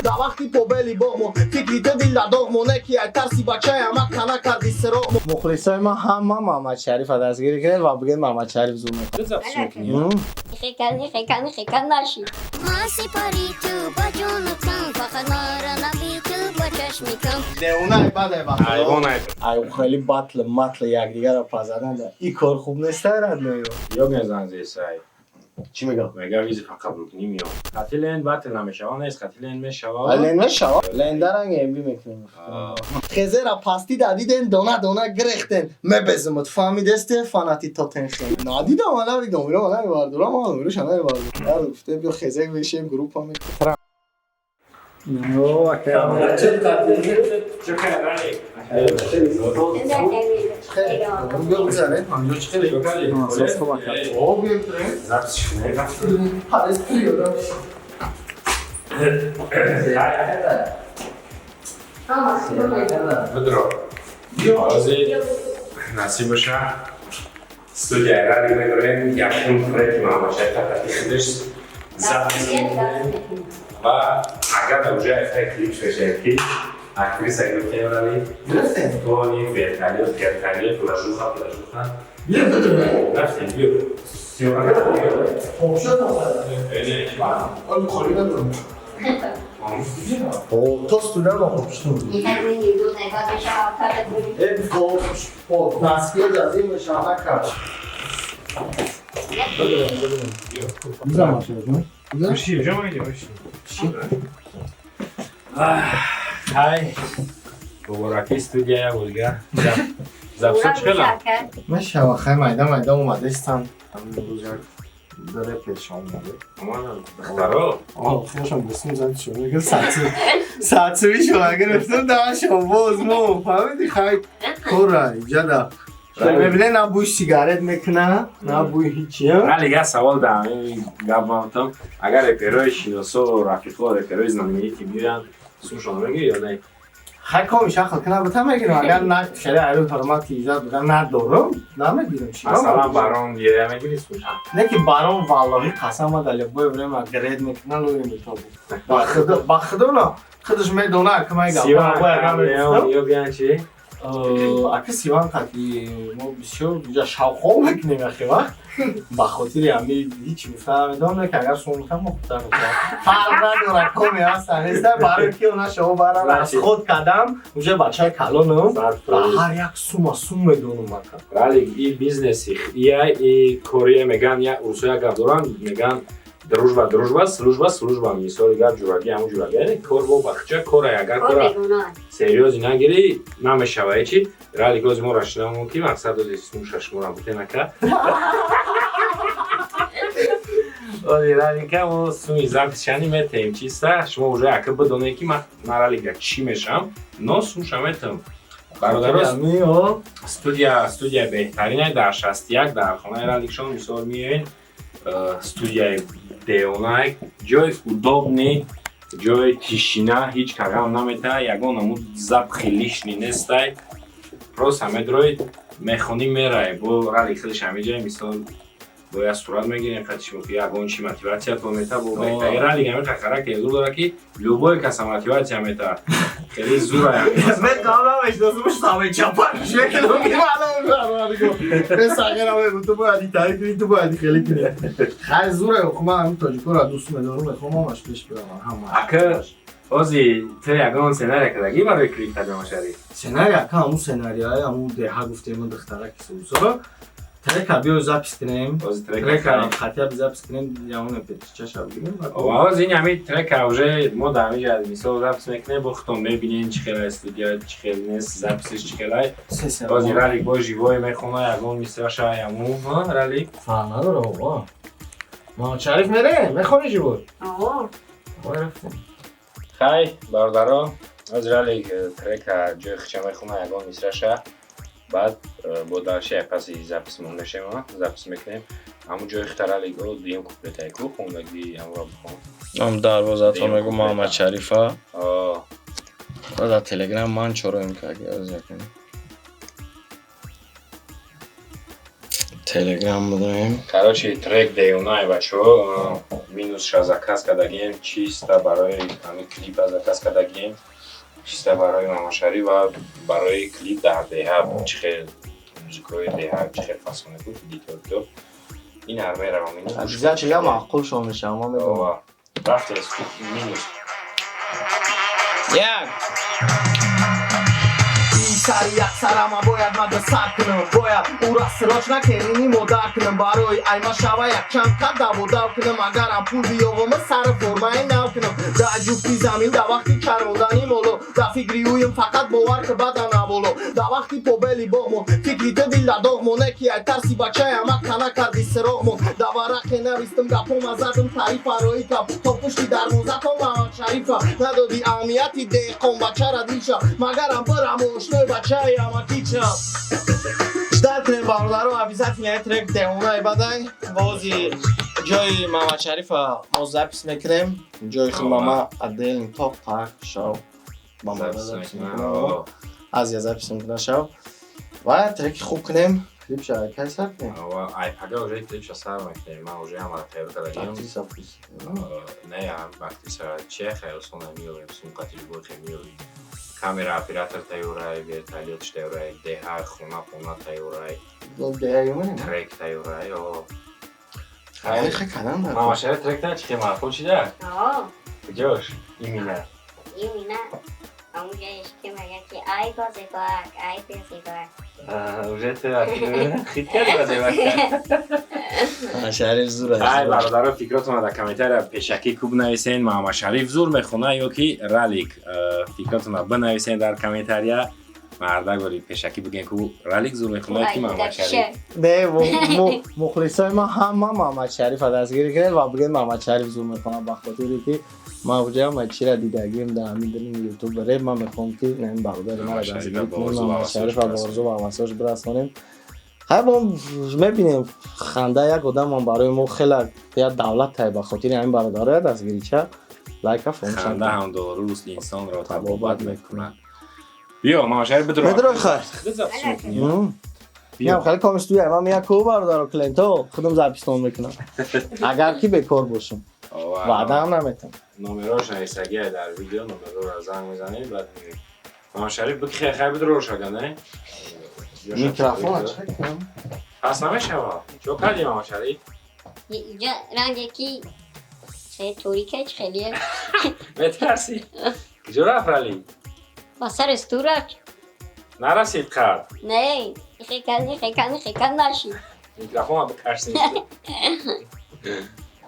در وقتی پوبلی باغمون فکری دل داغمونه که ای ترسی بچه همه کنه کردی سراغمون مخلصای ما همه محمد شریف دستگیری کرد و بگید محمد شریف زوم خیکن نشی ماسی پاری تو با جونتم فقط مارا نبی تو با چشمیکم دیونه بده حیوان ای خیلی بطل مطل یک دیگر رو پزدن این کار خوب نیست رد نیو یا میزن زیر سعی چی میگم؟ میگه ویزی فقط بکنی میام قتیل این بطل نمیشه نیست قتیل این میشه لین میشه لین درنگ ام بی میکنیم خزر پاستی دادیدن دونه دونه گرختن مبزمت فهمیدسته فاناتی تاتنشن نادیدم ولی میگم میرم ولی واردورا ما میروش انا واردورا گفته بیا خزر بشیم گروپ هم میکنم نو اکرام چه کردی بیا بزنه همینجا چه خیلی اساس خوب کرد او بیا ترین زبط شنه پارس پیودا بدرو بازی نصیب باشه استودیای را دیگه میگریم یکم پروژه ما باشه تا خودش زبط و اگر دوجه افکت کلیپ بشه کی اکتریس اگر که ولی تو نی فیرتالیو فلاژوخا بیا بدرو رفتیم بیا سیورا خوب شد آن خوری ندارم او تو استودر با خوب شد این خوب نسکیه از این شامه کرد میزم باشه جون باشی جا مایدی باشی های بابراکی استودیای بولگر زبسو چکلا من شواخه مایده اومده استم روزر داره پیش آمده امان دخترو خیلیشم بسیم زد شده میگه ساعت شما گرفتم داشتم باز مو فهمیدی خیلی کورا اینجا دا میبینه نه بوی سیگارت میکنه نه بوی هیچی ولی یه سوال دارم این گفتم اگر رپرای شیناسو و رفیقا رپرای زنانگی که میرن سوشان میگه یا نه خیلی کامیشه خود کنه بتا میگیرم اگر نه شریع ایرون حرمت ایجاد بودم نه دارم نمیگیرم چی مثلا برام دیگه میگیری سوشان نه که برام والله قسم دلی بوی بریم گرید میکنه لوی میتابو با خدا نه خودش میدونه که میگم سیوان یا بیان چی؟ اگه سیوان قطعی ما بسیار بجا شوقا میکنیم اخی وقت با خاطر همی هیچی میفهمیدم که اگر سون میکنم مختار میکنم فرق نداره کمی هستن نیسته برای که اونا شما برای از خود کدم اونجا بچه های کلانم هر یک سوم میدونم مکن ولی این بیزنسی ای کوریه میگن یا اروسویا گردوران میگن дружба мисоли гап ҷурагӣ ҳамун ҷурагӣ яъне кор бо бахча кора ягар кора сериёзи нагирӣ намешавад чӣ рали гози мо рашидамон ки мақсад ози смуша шумора бутенака ози ралика мо суми записшани метаем чиста шумо уже яка бидонед ки ман ралика чӣ мешам но смуша метам бародарос студия беҳтаринай дар 61 дар хонаи раликшон мисол миёед студияи деонай ҷои удобни ҷои тишина ҳеҷ кагам наметавад ягон ҳамун запхи лишни нестай просто ҳамедрои мехонӣ мерай бо рали хелиш ҳамеҷай мисол бо як сурат мегирем қатишмо ки ягон чи мотиватсиятон метавад бо беҳтари рали ҳаме қақараки зур дора ки любой каса мотиватсия метавад хеле зура تو باید تعریف کنی تو باید خیلی کنی خیلی زوره خب من همین تاجیکو را دوست میدارم میخوام همش پیش برم اکه اوزی تو یگان سناریو کدگی برای کلیک تجربه شدی سناریو اکه همون سناریوهای همون ده گفتیم من دختره که سوسا ترک بیا زاپس کنیم ترک خاطر زاپس کنیم یا اون پیچه شب بگیم واز این همین ترک اوجه ما دامی جدی مثلا زاپس میکنه بختون میبینین چخیل استودیو چخیل نیست زاپسش چخیلای باز رالی با جیوای میخونه یگان میسرا شای همون ها رالی فرق نداره بابا ما شریف میره میخونه جیوای خی باردارا از رالی ترک جای خچه میخونه یگان میسرا شای بعد با داشته پس زاپس مونده ما زاپس میکنیم همون جای اخترالی گو دیم کوپلت ایکو خوندگی همون را بخون هم دروازه میگو محمد شریفه در تلگرام من چرا این که اگه از کنیم تلگرام بدونیم. Короче, трек Деюнай бачо минус 6 заказ кардагем, чиста барои ҳамин клип заказ кардагем, чиста барои Мамашариф ва барои клип дар деҳа чӣ хел музикои деҳа чӣ хел фасоне буд дитор. ин армера минус. عزیزت یا معقول شما شما میدونم رفت минус. یک سر یک سرم باید من به سر کنم باید او را سراج نکنیم مدر کنم برای ایما شوه یک کم قد دو دو کنم اگرم پول بیاوم سر فرمه نو کنم در جفتی زمین در وقتی کروندنی مولو در فکری اویم فقط باور که بدن نبولو در وقتی پوبلی بامون فکری تو دل در داغمونه که ای ترسی بچه همه کنه کردی سراغمون در ورق نویستم گپم ازدم تعریف رایی کم تا پشتی در موزتم شریفه ندادی اهمیتی دقیقم بچه را دیشا مگرم برم اشنوی بچه همه تیچا در کنیم برادر و عویزت میه ترک دهونه بدن بازی جای محمد شریف ما زبس میکنیم جای خیلی ماما ادل تاپ تاک شو با ما زبس میکنیم از یه زبس میکنه شو و ترک خوب کنیم کلیپ شرکت سر کنیم ای پگه اوجه کلیپ شا سر میکنیم من اوجه همه تیار کردگیم نه هم وقتی سر چه خیلی سونه میوریم سونقاتی بور خیلی میوریم камера оператор тайёрай, вертолёт тайёрай, деҳа хона тайёрай. Деҳа юман? Трек тайёрай. Хайле канам бар. Мамашариф тректан чӣ маъқул шуда? Куҷош? Имина. Имина. Онгеш ки мага ки ай бозебак, ай бозебак. Уже ты хит карди бозебак. Мамашариф зур аст. Ай бародаро фикратона дар комментария пешакӣ кӯб нависен Мамашариф зур мехона ё ки ралик фикратона бинависен дар комментария марда гори пешакӣ бигӯен ку ралик зур мехона ё ки Мамашариф. Не мухлисои ман ҳама Мамашарифа дастгирӣ кардед ва бигӯед Мамашариф зур мехона ба хотире ки ман уҷаам чира дидагим дар ҳамин дини ютуб реп ман мехоҳам ки ин бародари мара дастгирӣ кунем Мамашарифа ба орзу ва масош бирасонем. ҳай мо мебинем ханда як одамон барои мо хеле я давлат тай ба хотири ҳамин бародароя дастгирича лайка фон ханда ҳам доруст инсонро табобат мекунад. биё Мамашариф бидро бидро хайр میام خیلی کامش توی من میگم کو برادر کلینتو خودم زبستون میکنم اگر کی بیکار باشم وعده هم نمیتونم نمراش ایسگی در ویدیو نمرو را زنگ میزنیم بعد میگیم Мамашариф بخیر خیر بدرو شده نه میکروفون چک کنم پس نمیشوا چو کردی Мамашариф اینجا رنگ یکی توریکه خیلیه میترسی کجا رفت رلی با سر استورک نرسید کرد نه خیکن نشید میکروفون ها بکش نیست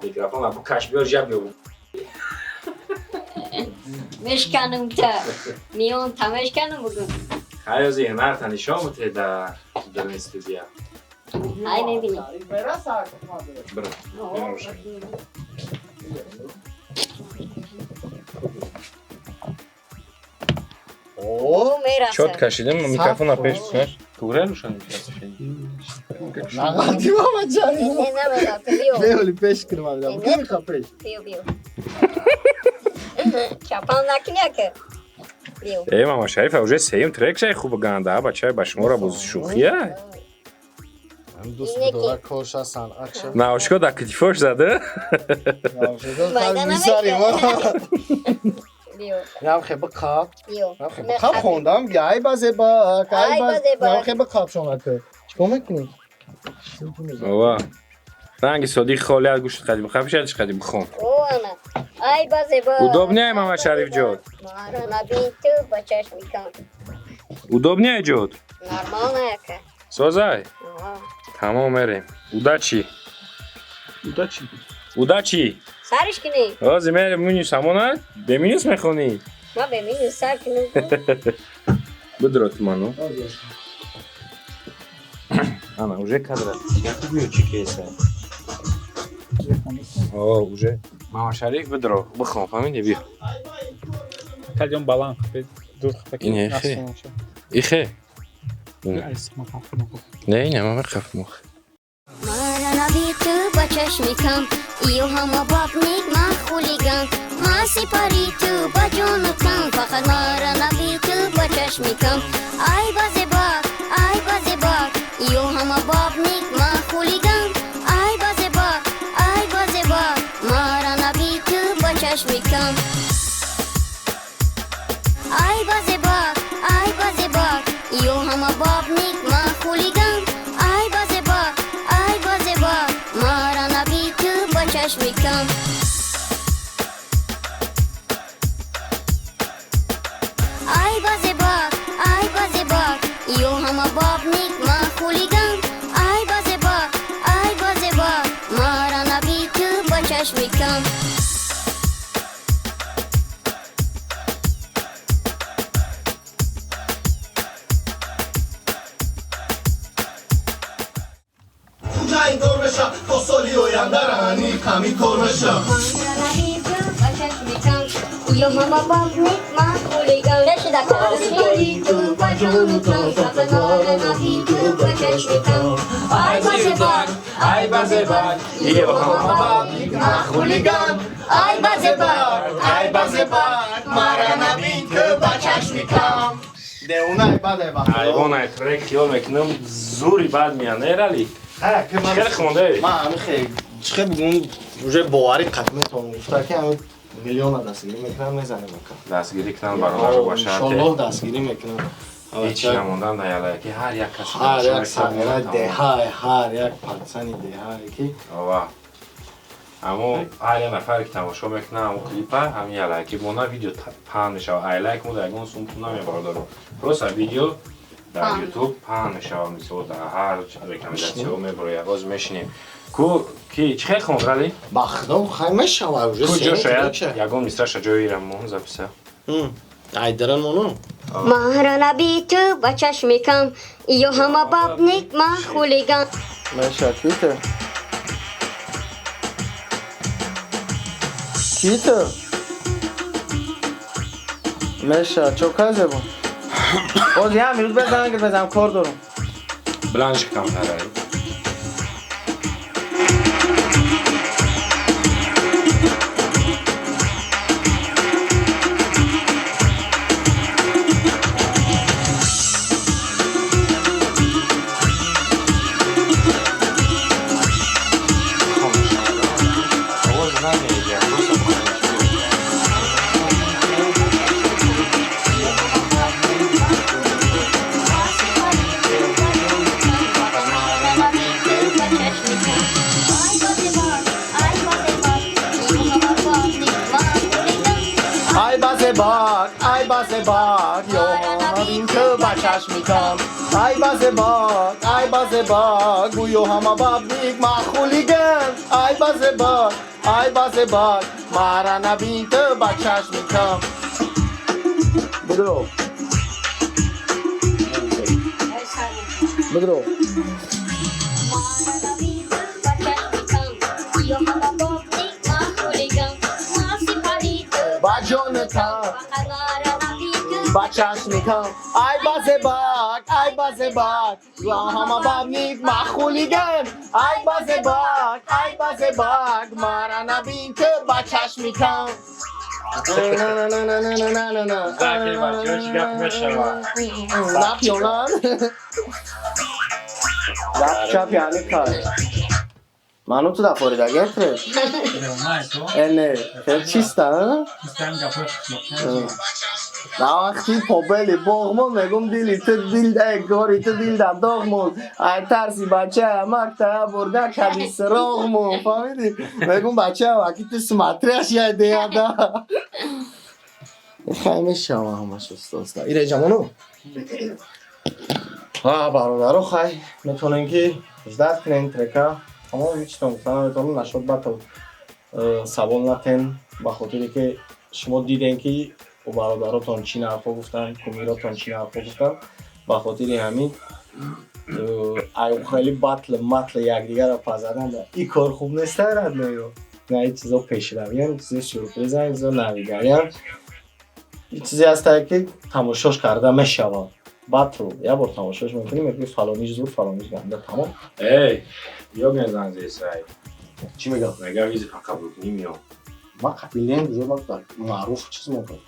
میکروفون ها بکش بیار جب بیار مشکنم تا میون تا مشکنم بگم خیلی از این هنر تنشا مته در استودیا های میبینی برو او میرسه چوت کشیدم میکروفون ها پیش بکنش توره روشن میشه نقدی Мамашариф نمیدم بیو بیولی پیش کنم آدم کی میخواد پیش بیو چپان نکنیا که بیو ای Мамашариф уже сеюм трек шай хуб ганда бачай ба шумора буз шухия دوست داره کوشا صنعت شد наошко да китифош зада میام خیلی بکاب بیو بکاب خوندم گای بازه با گای بازه خیلی بکاب شما که چیکار میکنی وا رنگ صدیق خالی از گوشت قدیم خفش ازش قدیم بخون او انا ای بازه با удобнее Мамашариф جود مارا نبین تو با چشم میکن удобнее جود نرمال که سازای تمام мерем удачи удачи سرش کنی آزی мерем минус همونه به минус میخونی ما به مینو سر کنیم بدرو туману Ana, уже кадр. Як бию чекеса. О, уже. Мамашариф бидро. Бخون, фамилия бир. Кадём баланд. Дур хапаки. Не, ихе. Не, мама خف مخ. مارا نبی تو با چشم کم ایو همه باب نیک من خولیگم ما سپاری تو با جون و تن فقط مارا نبی تو با چشم کم ای بازی باک ایو همه باب نیک من خولیگم چشمیکم ای بازی باک ای بازی باک یو همه باب نیک ما خولیگم ای بازی باک ما را نبی تو با چشمیکم ای بازی باک یو همه باب نیک ما خولیگم ای بازی باک ما را نبی تو با چشمیکم این دورشم تا سالی آیندرانی کمی کارشم یو ماما باب نیک ما خولیگم سالی تو با جانوتم فقدار نبی تو با چشمیکم ای بازی باک یو همه باب نیک ما خولیگم ای بازی باک مرا نبین که با چشمیکم Deunai bade ba. Айвонай трек ё мекунам зури бад миянер али. Хеле хонде. Ма ами хей. Чхе бигун уже бовари қатметон гуфта ки ами миллиона дастгирӣ мекунам мезанем акам. Дастгирӣ кунан бародаро ба Иншоллоҳ шарте. дастгирӣ мекунам. Ҳеч намондан даялая ки ҳар як кас ҳар як сагара деҳай, ҳар як партсани деҳае ки ова. Аммо ҳар як нафаре ки тамошо мекунад ҳамон клипа ҳамин ялая ки бона видео паҳн мешавад. Айлайк мо дар ягон сум пул намебародаро. Просто видео дар YouTube паҳн мешавад мисол дар ҳар рекомендатсиё мебарояд. Боз мешинем. Ки чӣ хел хондрали? бахдом хай мешавад уже Куҷо шояд сенит ягон мисраша ҷоирам мо записа. айдаран моно ما را نبی تو با چشمیکم یو همه باب نیک ما خولیگم меша кито кито меша чоказе бо боз я минут безанам ки безам кор дорам Бланш кам нарали. ای بازه باک یو همین که با چشمیکم ای بازه باک گویو همه باب نیک ما خولیگم ای بازه باک مارا نبین که با چشمیکم بدرو با جانتم با چشمیکم ای بازه باک یا همه باب نیک ما خولیگم ای بازه باک مارا نبین که با چشمیکم نپیونن رپ چپ یعنی کار منو تو دفاری دگر فرد نه خیلی چیسته نه وقتی پابلی باغمون میگم دیلی تو دیل ده گاری تو دیل ده داغمون ای ترسی بچه مکتب برده کدی سراغمون فهمیدی میگم بچه وقتی تو سمتریش یه دیاده خیلی شما همش استاستا ایره جمانو ها برادرو خیلی میتونین که ازداد کنین ترکا اما هیچ نمیتونم نشد باتو سوال نتن با خاطری که شما دیدین که و برادراتون چی حرفا گفتن کمیراتون چی حرفا گفتن با خاطر همین خیلی مطل یکدیگر رو پزدن این کار خوب نیست رد نیو نه این چیزا پیشروی هم چیزا سورپرایز هم چیزا نویگری هم این چیزی هست که تماشاش کرده میشود بعد رو یه بار تماشاش میکنیم میگه فلانیش زور فلانیش گنده تمام ای یا گنزن زیسای چی میگم مگه ویزی قبول کنیم یا ما قبیلیم بزرگ وقت معروف چیز میکنم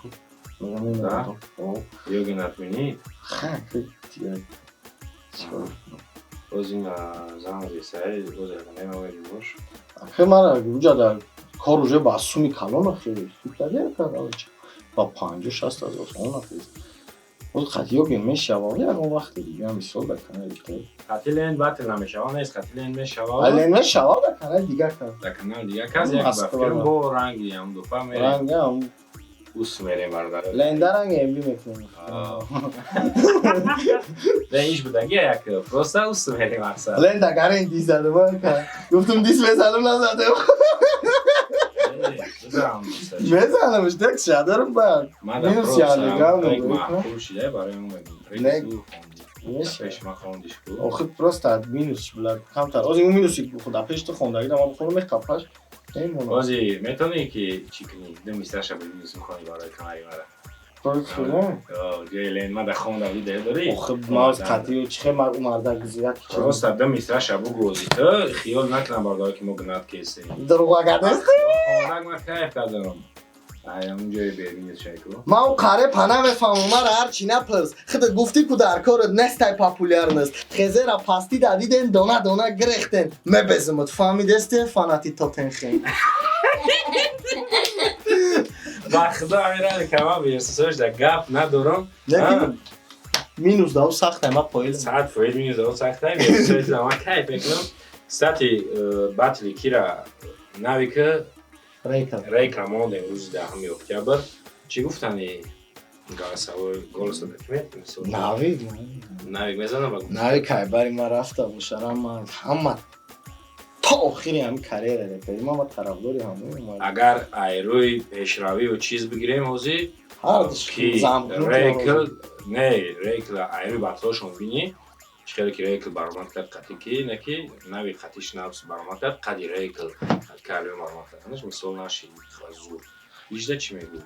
میگم نمیدونم یا گنت بینید خیلی باز این زن زیسای باز اگه نمید باش خیلی من اونجا در کار уже با سومی کلان خیلی سوتاده کرد با 50-60 هزار تومان خرید. اون خطیو میشه واقعا اون وقت دیگه هم سال بکنه دیگه. خطیلند باتل نمیشه نیست خطیلند میشه الان شوا بکنه دیگه کار. دکنال دیگه کاز یک بافکرم با رنگی هم دو فهم رنگ هم اوس میریم بردار. لنده رنگ املی میکنیم. نه ایش بودنگی یک پروسه اوس میریم اکثر. لنده کاری دیزده بود که گفتم دیس بزنم نزده. بزنمش دک شادرم بعد. مینوس یالگام نمیشه. برای اون میگم. میشه. پیش ما خوندیش کو. آخه پروستات مینوس بلد کم تر. از این مینوسی خدا پیش تو خوندگی دام بخونم میخوابش. بازی میتونی که چیکنی دمیستش به مینوس میخوانی برای کاری مرا. خودم. جای لین ما دخوندم دیده داری. آخه ما از خطی و چه مرد گزیات. پروستات دمیستش ابو گوزی تو خیال نکنم بردار که مگنات کیسه. دروغ گردست. خوندم کیف کردم. اون جای ببینید شایکو. ما او کاره پناه میفهمم مرا هر چی نپرس خود گفتی که در کار نستای پاپولار نیست خزه را پاستی دادیدن دونه دونه گرختن مبزمت فهمیدستی فاناتی تاتنخین با خدا امیران کما بیرسوش در گپ ندارم لیکن مینوس داو سخته ما پایل ساعت فوید مینوس داو سخته بیرسوش ما کیف بکنم ساعتی باتری کیرا نوی که ریکل مونده روز 10 اکتبر چی گفتنی گالسا دکمت نوی میزنم بگم نوی که باری ما رفته باشرم همه تا آخری هم کریر ریپری ما طرفداری همون اگر ایروی پیشروی و چیز بگیریم حوزی کی ریکل نه ریکل ایروی بطلاشون بینی خیلی که ریکل برآمد کرد قطعی کی نکی نوی قطعیش نفس برآمد کرد قدی ریکل کارلو برآمد کردنش مثال نشید زور بیشتر چی میگو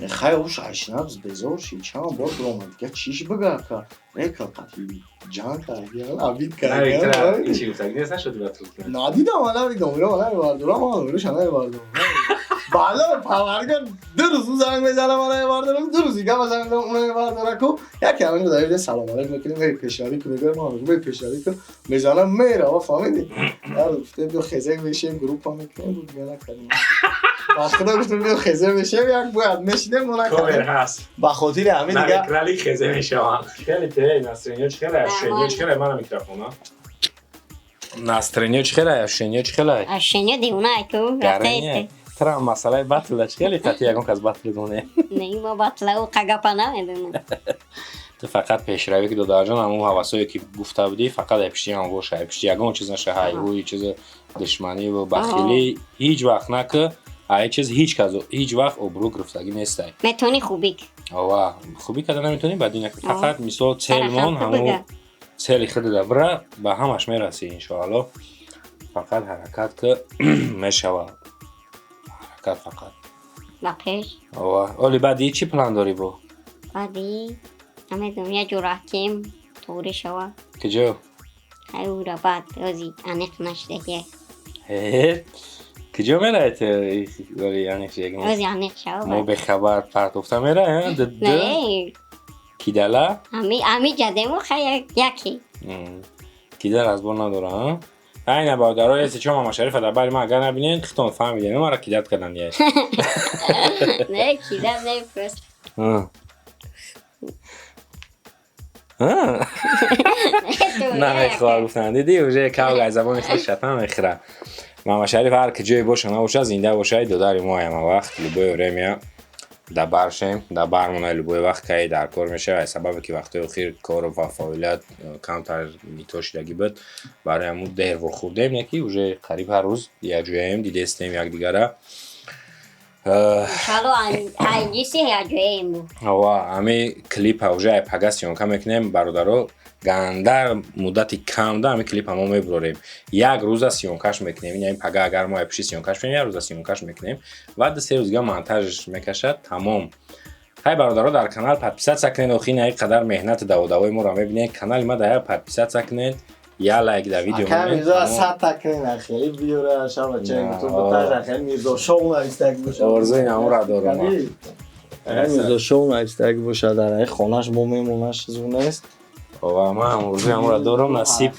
خیلی اوش عشنابز بزار شی چند بار برآمد که چیش بگه که ریکل قطعی جان کردیم عبید کردیم نه چی گفتی نیست نشد بطل کنه ندیدم ولی دیگه میرم واردورم ما میرم شنای واردورم بالا پاورگان دو روز زنگ میزنم من واردورم دو روز دیگه مثلا اون واردورم کو یکی همین داره سلام علیکم میکنیم میری پیشنهادی کنه ما میگم پیشنهادی کن میزنم میره و فهمیدی یارو گفته بیا خزه بشیم گروپ هم میکنیم بود میاد کردیم خدا گفتم بیا خزه بشیم یک باید میشینیم اونا کامل هست با خاطر همین دیگه نه کلالی خزه میشم خیلی ته نسرینیو چخیره شنیو چخیره من میکروفونا نسرینیو چخیره شنیو چخیره اشنیا دیونه کو رفته ترا مسئله بطل چخیلی قطعی یکم که از بطل دونه نه ما بطل و قگپا نمیدونم تو فقط پیشروی که دو درجان همون حواسایی که گفته بودی فقط اپشتی هم گوشه اپشتی یکم چیز نشه هایوی چیز دشمنی و بخیلی هیچ وقت نکه ای چیز هیچ وقت ابرو گرفتگی نیستی میتونی خوبی آوا خوبی که نمیتونی بعدی نکه فقط مثال چلمون همون چلی خود دبره به همش میرسی انشاءالله فقط حرکت که میشوه حرکت فقط باقیش آوا اولی بعدی چی پلان داری با؟ بعدی همه دنیا جو رفتیم طوری شوا کجا؟ او را بعد ازی انق نشده کجا میره داری انق شده؟ ازی انق شوا ما به خبر پرتوفته میره؟ نه کی دلا؟ امی جدمو خیلی یکی کی دل از بار نداره ها؟ این برادرای است چون ماما شریف در باری ما اگر نبینین خیتون فهمیدین ما را کیدت کردن یه نه کیدت نمیفرست نه میخواه گفتن دیدی اوجه که زبان خیلی شطن میخوره ماما شریف هر که جای باشه نباشه زنده باشه دو داری ما هم وقت لبوی ریمیا در برشیم در برمونه لبوی وقت که در کار میشه و سبب که وقتی اخیر کار و فعالیت کمتر میتوشیدگی بود برای همون دیر و خوردیم یکی اوجه قریب هر روز یک جویم دیده استیم یک دیگره شالو اینجیسی یا جویم بود همه کلیپ اوجه پگاسیون که میکنیم برادرو گندر مدتی کم ده همه کلیپ همه میبروریم یک روز سیونکش میکنیم این پگا اگر ما اپشی سیونکش میکنیم یک روز سیونکش میکنیم و ده 3 روز دیگه مونتاژش میکشد تمام های برادرها در کانال پادپیسات سکنید و خیلی قدر مهنت دوای ما را میبینید کانال ما در پادپیسات سکنید یا لایک در ویدیو میکنید میذار 100 تکنین خیلی ویدیو شما چه تو بتاز خیلی میذار شو استاک باشه ارزوی نمو را دارم میذار شو استاک باشه در خونش بو میمونش زونه است و من امروز همون را دارم نصیب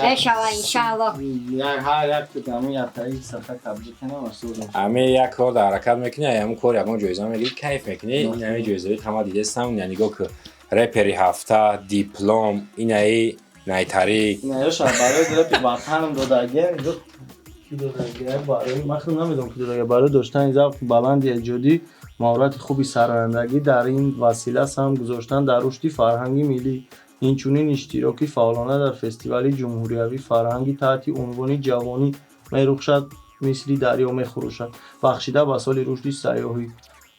بشوا انشالله. هر یک تو همون یک طریق صفحه تبدیل کنم اصلا همه یک کار در حرکت میکنی همون کار یکان جایزه میگیری کیف میکنی این همه جایزه همه دیده استم یعنی گو که رپری هفته دیپلم این ای نیتری نه شاید برای رپ وطنم دادگه کی دادگه برای من خیلی نمیدونم کی دادگه برای داشتن این ذوق بلند ایجادی مهارت خوبی سرآیندگی در این وسیله هم گذاشتن در رشد فرهنگی ملی اینچنین اشتراکی فعالانه در فستیوال جمهوریوی فرهنگی تحت عنوان جوانی میرخشد مثل دریا میخروشد بخشیده به سال رشد سیاحی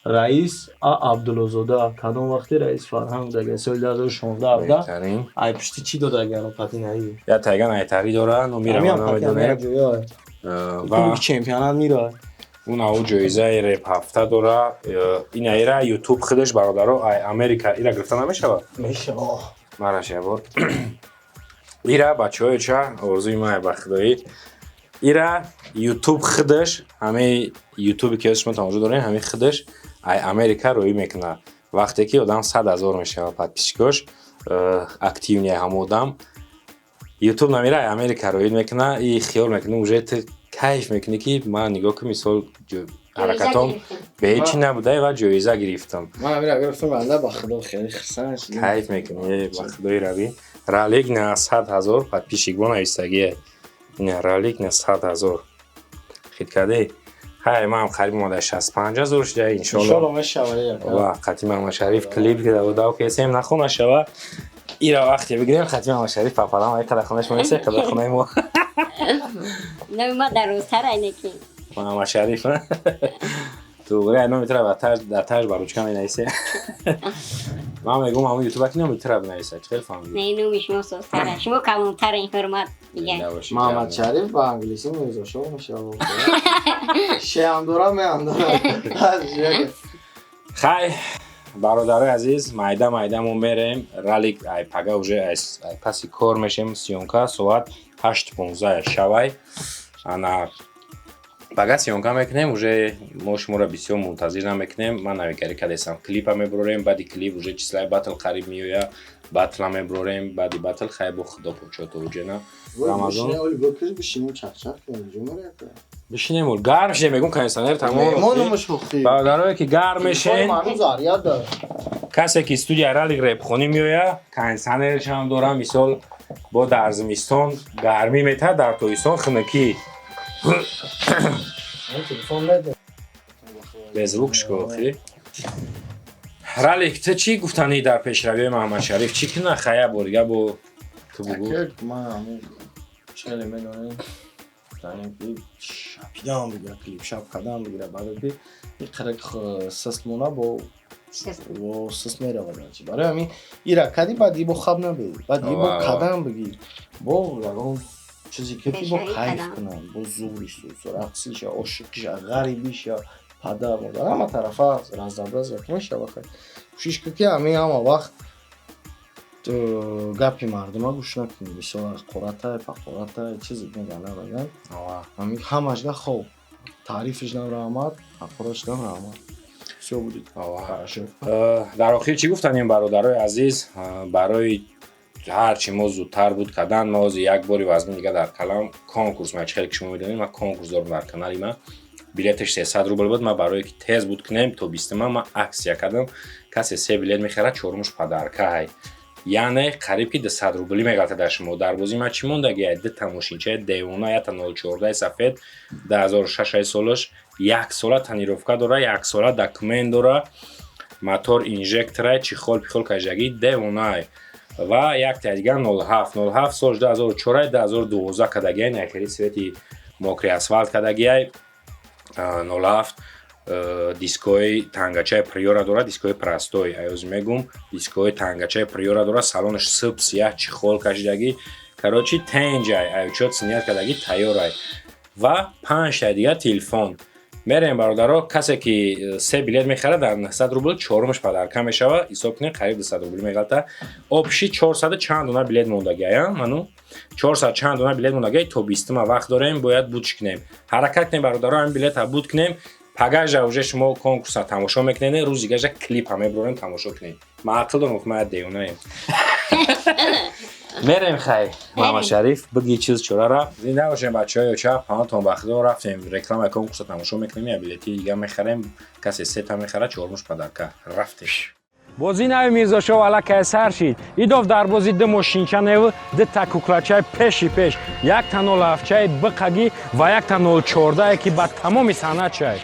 رئیس عبدالزاده کدام وقتی رئیس فرهنگ دیگه سال 2016 بهترین ای پشتی چی دادگه رو پتی نهی یا تایگان نیتری دارن و میرم اونا میدونه و چمپیونات میره اون او جایزه رپ هفته داره این ایره یوتیوب خودش برادرها امریکا ایره گرفته نمیشه میشه مرشه بود ایره بچه های چه ارزوی ما بخدایی ایره یوتیوب خودش همه یوتیوبی که اسم تماشا دارین همه خودش امریکا روی میکنه وقتی که آدم 100,000 میشه بعد پیشکش اکتیو نیه هم آدم یوتیوب نمیره امریکا روی میکنه این خیال میکنه اونجا کیف میکنه که من نگاه که مثال حرکتام به هیچی نبوده و جایزه گرفتم من امیر گرفتم بنده با خدا خیلی خسته کیف میکنه با خدای روی رالیک نه 100,000 بعد پیشگوان ایستگیه نه رالیک نه 100,000 خیلی کده های ما هم خرید ماده 65,000 شده انشالله میشه و خطی محمد شریف کلیپ که داده و کسی هم نخونه شوه ایرا وقتی بگیریم خطی محمد شریف پاپالام های قدر خونش منیسه قدر خونه ما نه ما در روزتر اینه که محمد شریف تو بره اینا میتره در تاج باروچ کمی نیسته من میگم همون یوتیوب اکی نمیتره بنویسه خیلی فهمیدم نه اینو میشما سوستره شما کمونتر این فرمت دیگه محمد شریف با انگلیسی میزه شو میشه شه هم دارم هم دارم خیلی برادرای عزیز مایدمون میریم رالیک ای پگه اوژه پسی کار میشیم سیونکا ساعت 8:15 شبای انا پگه سیونکا میکنیم اوژه ما شما را بسیار منتظر نمیکنیم من نمیگری که دیسم کلیپ هم میبروریم بعدی کلیپ اوژه چیزلای باتل قریب میویا باتل هم میبروریم بعدی باتل خیلی با خدا پوچوتو اوژه نه رمضان اولی بکرش بشینیم چک چک کنیم جمعه بشینیم و گرم شیم میگم کنیستانر تمام برادرایی که گرم میشین کسی که استودیو رالیک رپ خونی میویا کنیستانرش هم دارم مثال با در زمستان گرمی میته در تابستان خنکی بزرگش گفتی رالیک تو چی گفتنی در پیشروی محمد شریف چی کنه خیلی بورگه با تو بگو من همون چهل میدونیم شپیدم بگیره کلیپ شب قدم بگیره بعد که این قرق سست با سست میره بگیره برای همین ایره کدی بعد ای با خواب نبید بعد ای با قدم بگیر با اون چیزی که با کیف کنن با زوریش رقصیش عاشقیش غریبیش یا پدر مادر همه طرفا رزدبرز میشه بخیر کوشش که همین همه وقت گپی مردم ها گوش نکنید بسیار قرآن پاقرآن چیزی میگن بگن همش گه خوب تعریفش نم رحمت حقورش نم رحمت بسیار بودید در آخر چی گفتن این برادرای عزیز برای هرچی ما زودتر بود کردن ما از یک باری وزن دیگه در کلام کنکورس من خیلی که شما میدونید من کنکورس دارم در کانال من بلیتش 300 روبل بود من برای که تیز بود کنم تو 20 من عکس کردم کسی 3 بلیت میخره چهارمش پدرکه یعنی قریب که 200 روبلی میگلته در شما در بازی ما چی مونده که عده تماشینچه دیونا یا تا 014 سفید 2006 سالش یک ساله تنیروفکا داره یک ساله دکمنت داره موتور اینژکتور چی خال پیخال کجگی دیونا و یک تا دیگه 07 سالش 2004 2012 کدگی نکری سویتی موکری اسفالت کدگی 07 دیسکوی تانگاچای پریورا داره دیسکوی پراستوی ایوز میگم دیسکوی تانگاچای پریورا داره سالونش سب سیاه چی خول کشیدگی کراچی تنجای ایوچوت سنیت کدگی تایورای و 5 تا دیگه تلفن میریم برادرها کسی که 3 بلیت میخره در 900 روبل چهارمش پدرکم میشوه حساب کنید قریب 200 روبل میگلته آبشی 400 چند دونه بلیت موندگی منو 400 چند دونه بلیت موندگی تو 20 ما وقت داریم باید بودش کنیم حرکت کنیم برادرها این بلیت بود کنیم پگاج اوجه شما کنکورس تماشا میکنین روزی گاجا کلیپ هم میبریم تماشا کنین ما عقل دارم ما دیونه میریم خیلی محمد شریف بگی چیز چرا را زنده باشین بچه‌ها چپ همتون بخدا رفتیم رکلام کنکورس تماشا میکنیم یا بلیتی دیگه میخریم کسی 3 تا میخره 4 مش پدرکه رفتیم بازی نوی میرزاشov ала кайсар шид идов дар бозӣ ду мошинчанев ду такуклачаи пеши пеш як тано лафчаи биқагӣ ва як тано 14 ки ба тамоми саначай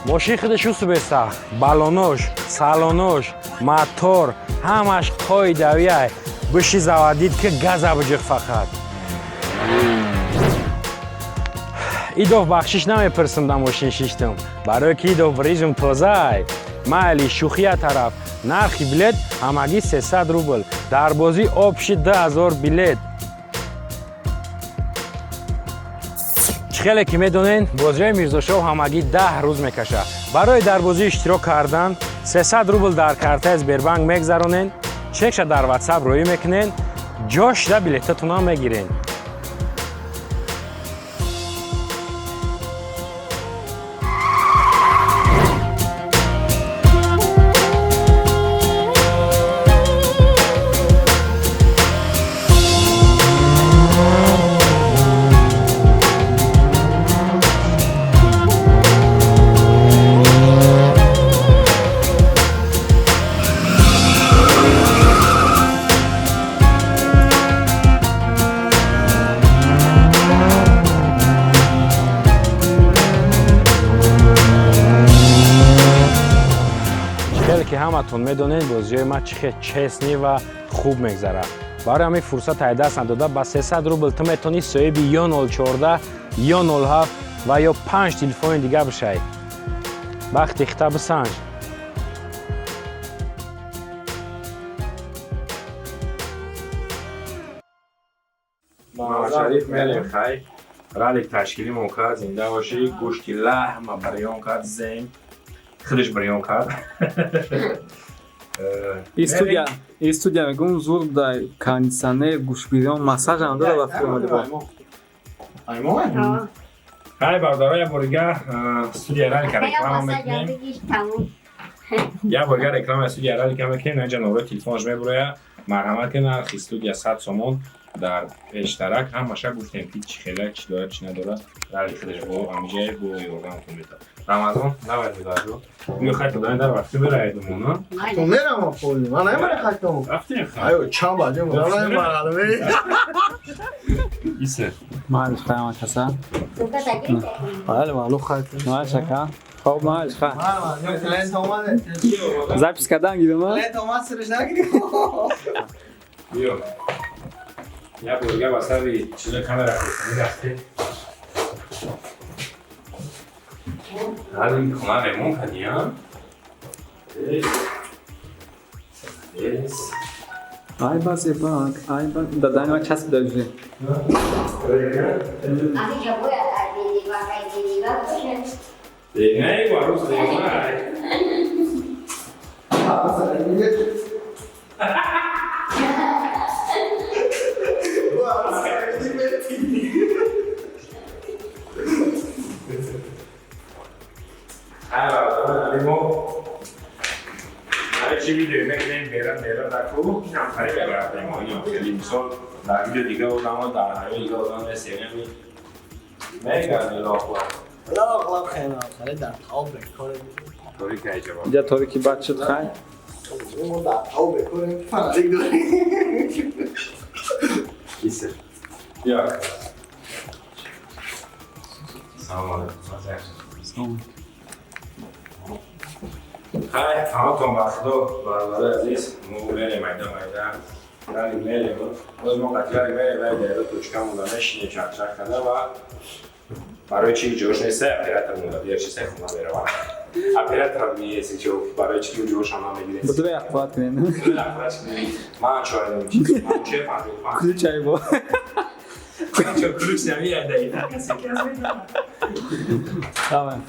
мошин худи шу субеса балонош салонош мотор ҳамаш қоидавияй биши завадид ки газа биҷиқ фақат идов бахшиш намепирсам да мошин шиштам барое ки идов режим тозай майли шухия тараф нархи билет ҳамагӣ 300 рубл дар бозӣ обши 2000 билет хеле ки медонен бозиҳои мирзошов ҳамагӣ 10 рӯз мекашад барои дар бозӣ иштирок кардан 300 рубл дар картаи сбербанк мегзаронен чекша дар ватсап рӯӣ мекунен ҷошда билетатонам мегирен که همتون میدونین بازیای ما چه چسنی و خوب میگذره برای همین فرصت های دست نداده با 300 روبل تو میتونی صاحب یا 014 یا 07 و یا 5 تلفن دیگه بشی وقتی خطاب سنج محمد شریف میریم خیلی رالک تشکیلی موکد زنده باشی گوشتی لحم بریان کرد زین خودش بریان کرد این студия мегӯм зур да кондитсионер гӯшбирён массаж ам дада вақти омади бо خیلی بردارا یه بارگه استودیو رالک رکلام میکنیم یه بارگه رکلام استودیو رالک میکنیم اینجا نمره تلفنش میبره مرحمت کنه نرخ استودیو 100 سومون در اشتراک هم ماشه گفتیم که چی خیلی چی داره چی نداره رالک خودش با همیشه با یورگانتون میده رمضان نباید میدارد میخوای تو دارین در وقتی برای دومونا تو میرم پولی من نمیره خطم رفتیم ایو چند باجه مولا این مرحله ایسه маҳалиш қаймат ҳасан بله معلوم خطم маҳалиш ака хоб маҳалиш ха لنت اومده запис кардан гирама لنت اومد سرش نگیری بیا یه برگه واسه چیزا کامera کنی رفته حالا کنم ریمون کنیم ай базе бак ай бак дадани ма часб дажи دیگه ای باروز دیگه ای چی ویدیو میکنیم بیرم دکو کم خیلی براتیم آیا خیلی مثال در ویدیو دیگه بودم در همه دیگه بودم سیگمی میگردی لاخواه لا اغلب خیلی آخره در تاو بکنیم طوری که جواب ҷа торӣ ки бад шуд хай ما در تاو بکنیم فنالک داریم ایسه بیا سلام علیکم خیلی همتون بخدا برادر عزیز ما بریم میدان رلی میریم باز ما قطعی میریم ولی دیگه توچکمون رو نشینه چک کنه و برای چی جوش نیسته اپیراتر مونده بیار چی سیخون هم بیره اپیراتر هم نیستی چه برای چی جوش هم نمیگیره بدو اخوات کنین من چای نمیچید من چه فهمید کلی چای با من چه کلوچ نمیه دهید کسی که از میدونم تمام